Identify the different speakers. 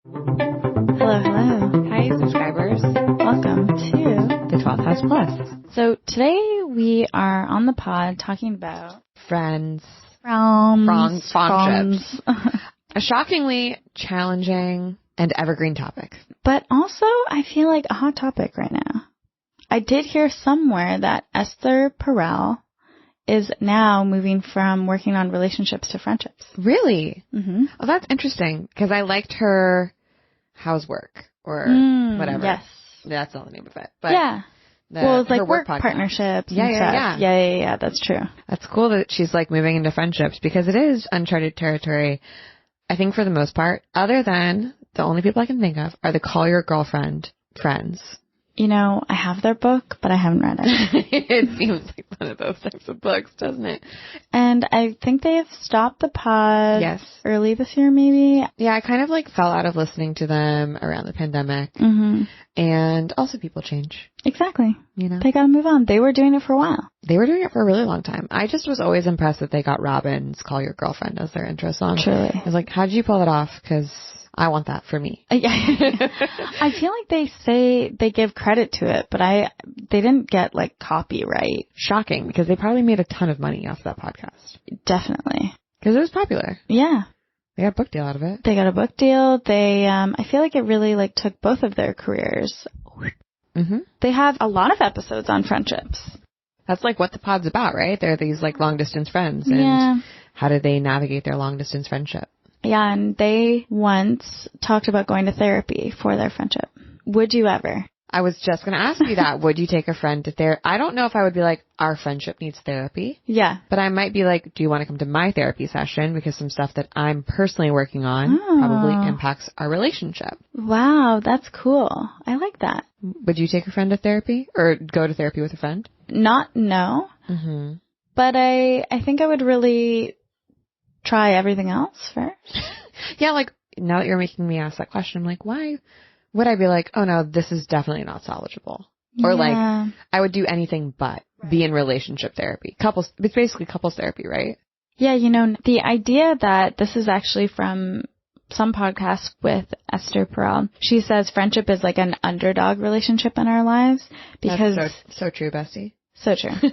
Speaker 1: Hello, hello.
Speaker 2: Hi, subscribers.
Speaker 1: Welcome to
Speaker 2: The 12th House Plus.
Speaker 1: So today we are on the pod talking about
Speaker 2: Friends.
Speaker 1: friendships.
Speaker 2: A shockingly challenging and evergreen topic.
Speaker 1: But also, I feel like a hot topic right now. I did hear somewhere that Esther Perel is now moving from working on relationships to friendships.
Speaker 2: Really?
Speaker 1: Mm-hmm.
Speaker 2: Oh, that's interesting because I liked her housework or whatever.
Speaker 1: Yes.
Speaker 2: That's not the name of it. But
Speaker 1: yeah. Well, it's like
Speaker 2: her
Speaker 1: work
Speaker 2: podcast.
Speaker 1: partnerships
Speaker 2: Yeah,
Speaker 1: and
Speaker 2: yeah,
Speaker 1: stuff.
Speaker 2: yeah.
Speaker 1: Yeah, that's true.
Speaker 2: That's cool that she's like moving into friendships because it is uncharted territory, I think, for the most part, other than the only people I can think of are the Call Your Girlfriend friends.
Speaker 1: You know, I have their book, but I haven't read it.
Speaker 2: It seems like one of those types of books, doesn't it?
Speaker 1: And I think they've stopped the pod early this year, maybe.
Speaker 2: Yeah, I kind of like fell out of listening to them around the pandemic.
Speaker 1: Mm-hmm.
Speaker 2: And also people change.
Speaker 1: Exactly.
Speaker 2: You know?
Speaker 1: They gotta move on. They were doing it for a while.
Speaker 2: They were doing it for a really long time. I just was always impressed that they got Robin's Call Your Girlfriend as their intro song.
Speaker 1: Truly.
Speaker 2: I was like, how did you pull it off? Because I want that for me.
Speaker 1: I feel like they say they give credit to it, but they didn't get like copyright.
Speaker 2: Shocking, because they probably made a ton of money off that podcast.
Speaker 1: Definitely.
Speaker 2: Because it was popular.
Speaker 1: Yeah.
Speaker 2: They got a book deal out of it.
Speaker 1: They got a book deal. They, I feel like it really like took both of their careers.
Speaker 2: Mm-hmm.
Speaker 1: They have a lot of episodes on friendships.
Speaker 2: That's like what the pod's about, right? They're these like long distance friends. And how do they navigate their long distance friendship?
Speaker 1: Yeah, and they once talked about going to therapy for their friendship. Would you ever?
Speaker 2: I was just going to ask you that. Would you take a friend to therapy? I don't know if I would be like, our friendship needs therapy.
Speaker 1: Yeah.
Speaker 2: But I might be like, do you want to come to my therapy session? Because some stuff that I'm personally working on probably impacts our relationship.
Speaker 1: Wow, that's cool. I like that.
Speaker 2: Would you take a friend to therapy or go to therapy with a friend?
Speaker 1: No.
Speaker 2: Mm-hmm.
Speaker 1: But I think I would really try everything else first.
Speaker 2: Yeah, like now that you're making me ask that question, I'm like, why would I be like, oh no, this is definitely not salvageable? Or like, I would do anything but be in relationship therapy. It's basically couples therapy, right?
Speaker 1: Yeah, you know, the idea that this is actually from some podcast with Esther Perel. She says friendship is like an underdog relationship in our lives because...
Speaker 2: That's so true, bestie.
Speaker 1: So true.